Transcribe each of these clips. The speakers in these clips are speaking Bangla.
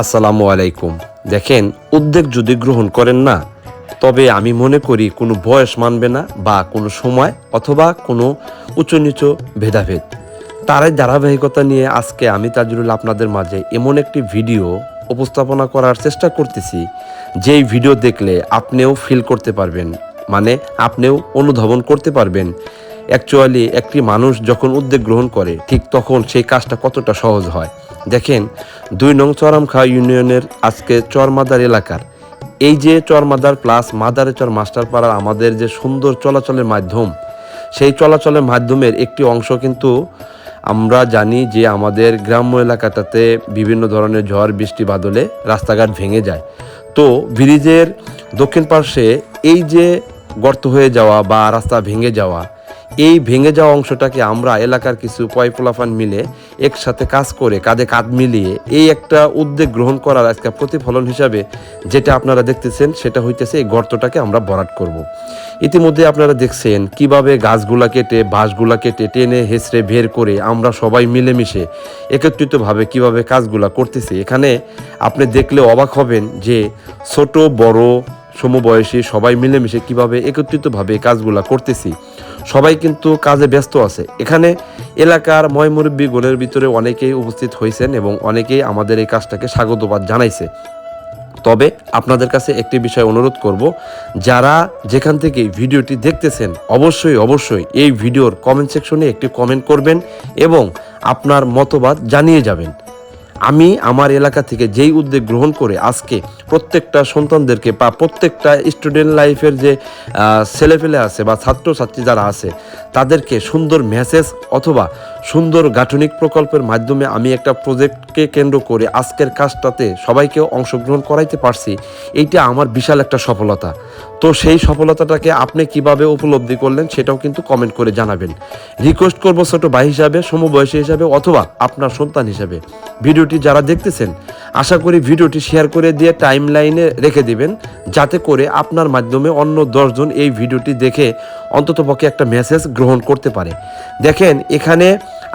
আসসালামু আলাইকুম। দেখেন, উদ্যোগ যদি গ্রহণ করেন না, তবে আমি মনে করি কোনো বয়স মানবে না বা কোনো সময় অথবা কোনো উঁচু নিচু ভেদাভেদ। তারই ধারাবাহিকতা নিয়ে আজকে আমি তাজুরুল আপনাদের মাঝে এমন একটি ভিডিও উপস্থাপনা করার চেষ্টা করতেছি, যেই ভিডিও দেখলে আপনিও ফিল করতে পারবেন, মানে আপনিও অনুধাবন করতে পারবেন অ্যাকচুয়ালি একটি মানুষ যখন উদ্যোগ গ্রহণ করে ঠিক তখন সেই কাজটা কতটা সহজ হয়। দেখেন, ২ নং চরমখা ইউনিয়নের আজকে চরমাদার এলাকার এই যে চরমাদার প্লাস মাদারেচর মাস্টারপাড়ার আমাদের যে সুন্দর চলাচলের মাধ্যম, সেই চলাচলের মাধ্যমের একটি অংশ কিন্তু আমরা জানি যে আমাদের গ্রাম্য এলাকাটাতে বিভিন্ন ধরনের ঝড় বৃষ্টি বাদলে রাস্তাঘাট ভেঙে যায়। তো ব্রিজের দক্ষিণ পার্শ্বে এই যে গর্ত হয়ে যাওয়া বা রাস্তা ভেঙে যাওয়া, এই ভেঙে যাওয়া অংশটাকে আমরা এলাকার কিছু পয়পোলাফান মিলে একসাথে কাজ করে কাঁধে কাঁধ মিলিয়ে এই একটা উদ্যোগ গ্রহণ করার একটা প্রতিফলন হিসাবে যেটা আপনারা দেখতেছেন সেটা হইতেছে এই গর্তটাকে আমরা ভরাট করব। ইতিমধ্যে আপনারা দেখছেন কিভাবে গাছগুলা কেটে বাঁশগুলা কেটে টেনে হেঁচড়ে বের করে আমরা সবাই মিলেমিশে একত্রিতভাবে কিভাবে কাজগুলা করতেছি। এখানে আপনি দেখলে অবাক হবেন যে ছোট বড় সমবয়সী সবাই মিলেমিশে কিভাবে একত্রিতভাবে কাজগুলা করতেছি। সবাই কিন্তু কাজে ব্যস্ত আছে। এখানে এলাকার ময়মুরব্বী গণের ভিতরে অনেকেই উপস্থিত হয়েছেন এবং অনেকেই আমাদের এই কাজটাকে স্বাগতবাদ জানাইছে। তবে আপনাদের কাছে একটি বিষয় অনুরোধ করব, যারা যেখান থেকে ভিডিওটি দেখতেছেন অবশ্যই এই ভিডিওর কমেন্ট সেকশনে একটি কমেন্ট করবেন এবং আপনার মতবাদ জানিয়ে যাবেন। আমি আমার এলাকা থেকে যেই উদ্যোগ গ্রহণ করে আজকে প্রত্যেকটা সন্তানদেরকে বা প্রত্যেকটা স্টুডেন্ট লাইফের যে ছেলেপেলে আছে বা ছাত্রছাত্রী যারা আছে তাদেরকে সুন্দর মেসেজ অথবা সুন্দর গাঠনিক প্রকল্পের মাধ্যমে আমি একটা প্রজেক্টকে কেন্দ্র করে আজকের কাজটাতে সবাইকে অংশগ্রহণ করাইতে পারছি, এইটা আমার বিশাল একটা সফলতা। তো সেই সফলতাটাকে আপনি কিভাবে উপলব্ধি করলেন সেটাও কিন্তু কমেন্ট করে জানাবেন। রিকোয়েস্ট করব ছোট ভাই হিসাবে, সমবয়সী হিসাবে অথবা আপনার সন্তান হিসাবে, ভিডিওটি যারা দেখতেছেন আশা করি ভিডিওটি শেয়ার করে দিয়ে টাইম লাইনে রেখে দিবেন, যাতে করে আপনার মাধ্যমে অন্য 10 জন এই ভিডিওটি দেখে অন্ততপক্ষে একটা মেসেজ গ্রহণ করতে পারে। দেখেন, এখানে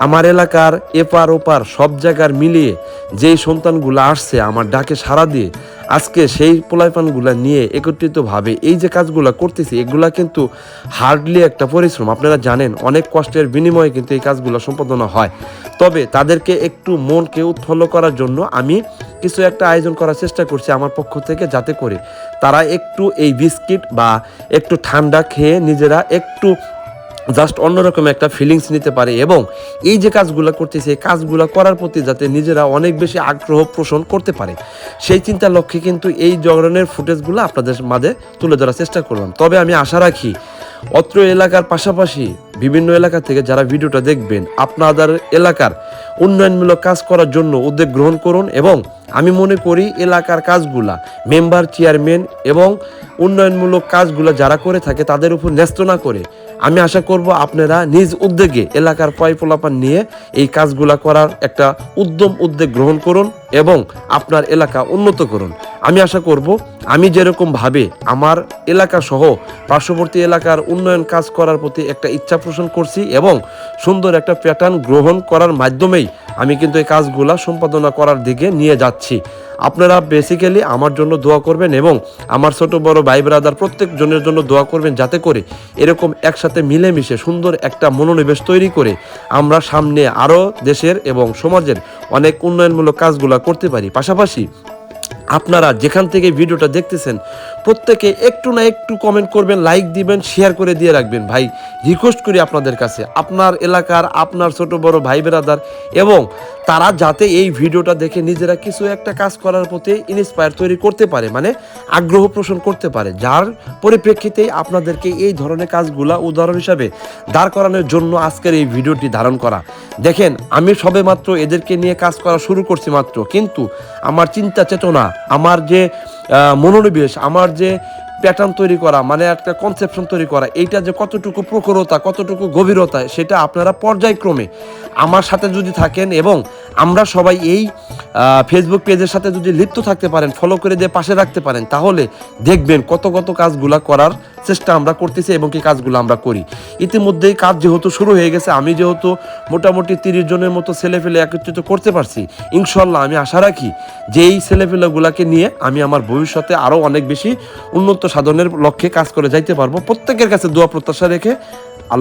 আমার এলাকার এপার ওপার সব জায়গার মিলিয়ে যেই সন্তানগুলো আসছে আমার ডাকে সাড়া দিয়ে আজকে সেই পোলাইপানগুলা নিয়ে একত্রিতভাবে এই যে কাজগুলো করতেছি, এগুলা কিন্তু হার্ডলি একটা পরিশ্রম। আপনারা জানেন অনেক কষ্টের বিনিময়ে কিন্তু এই কাজগুলো সম্পাদনা হয়। তবে তাদেরকে একটু মনকে উৎফুল্ল করার জন্য আমি কিছু একটা আয়োজন করার চেষ্টা করছি আমার পক্ষ থেকে, যাতে করে তারা একটু এই বিস্কিট বা একটু ঠান্ডা খেয়ে নিজেরা একটু জাস্ট অন্যরকম একটা ফিলিংস নিতে পারে এবং এই যে কাজগুলো করতেছে এই কাজগুলো করার প্রতি যাতে নিজেরা অনেক বেশি আগ্রহ পোষণ করতে পারে, সেই চিন্তার লক্ষ্যে কিন্তু এই ধরনের ফুটেজগুলো আপনাদের মাঝে তুলে ধরার চেষ্টা করলাম। তবে আমি আশা রাখি অত্র এলাকার পাশাপাশি বিভিন্ন এলাকা থেকে যারা ভিডিওটা দেখবেন আপনাদের এলাকার উন্নয়নমূলক কাজ করার জন্য উদ্যোগ গ্রহণ করুন এবং আমি মনে করি এলাকার কাজগুলা মেম্বার চেয়ারম্যান এবং উন্নয়নমূলক কাজগুলো যারা করে থাকে তাদের উপর ন্যস্ত না করে আমি আশা করব আপনারা নিজ উদ্যোগে এলাকার পয়পোলাপান নিয়ে এই কাজগুলা করার একটা উদ্যোগ গ্রহণ করুন এবং আপনার এলাকা উন্নত করুন। আমি আশা করব আমি যেরকমভাবে আমার এলাকা সহ পার্শ্ববর্তী এলাকার উন্নয়ন কাজ করার প্রতি একটা ইচ্ছা পোষণ করছি এবং সুন্দর একটা প্যাটার্ন গ্রহণ করার মাধ্যমেই আমি কিন্তু এই কাজগুলা সম্পাদনা করার দিকে নিয়ে যাচ্ছি। আপনারা বেসিক্যালি আমার জন্য দোয়া করবেন এবং আমার ছোট বড় ভাই ব্রাদার প্রত্যেক জনের জন্য দোয়া করবেন, যাতে করে এরকম একসাথে মিলেমিশে সুন্দর একটা মনোনিবেশ তৈরি করে আমরা সামনে আরও দেশের এবং সমাজের অনেক উন্নয়নমূলক কাজগুলো করতে পারি। পাশাপাশি আপনারা যেখান থেকে ভিডিওটা দেখতেছেন প্রত্যেকে একটু না একটু কমেন্ট করবেন, লাইক দিবেন, শেয়ার করে দিয়ে রাখবেন। ভাই রিকোয়েস্ট করি আপনাদের কাছে, আপনার এলাকার আপনার ছোট বড় ভাই ব্রাদার এবং তারা যাতে এই ভিডিওটা দেখে নিজেরা কিছু একটা কাজ করার প্রতি ইন্সপায়ার তৈরি করতে পারে, মানে আগ্রহ পোষণ করতে পারে, যার পরিপ্রেক্ষিতেই আপনাদেরকে এই ধরনের কাজগুলা উদাহরণ হিসাবে দাঁড় করানোর জন্য আজকের এই ভিডিওটি ধারণ করা। দেখেন, আমি সবে মাত্র এদেরকে নিয়ে কাজ করা শুরু করছি মাত্র, কিন্তু আমার চিন্তা চেতনা, আমার যে মনোনিবেশ, আমার যে প্যাটার্ন তৈরি করা, মানে একটা কনসেপশন তৈরি করা, এইটা যে কতটুকু প্রখরতা কতটুকু গভীরতা সেটা আপনারা পর্যায়ক্রমে আমার সাথে যদি থাকেন এবং আমরা সবাই এই ফেসবুক পেজের সাথে যদি লিপ্ত থাকতে পারেন, ফলো করে দিয়ে পাশে রাখতে পারেন, তাহলে দেখবেন কত কাজগুলা করার চেষ্টা আমরা করতেছি এবং কি কাজগুলো আমরা করি। ইতিমধ্যেই কাজ যেহেতু শুরু হয়ে গেছে, আমি যেহেতু মোটামুটি 30 জনের মতো ছেলেপেলে একত্রিত করতে পারছি, ইনশাল্লাহ আমি আশা রাখি যে এই ছেলেপেলেগুলোকে নিয়ে আমি আমার ভবিষ্যতে আরও অনেক বেশি উন্নত সাধনের লক্ষ্যে কাজ করে যাইতে পারবো। প্রত্যেকের কাছে দোয়া প্রত্যাশা রেখে আল্লাহ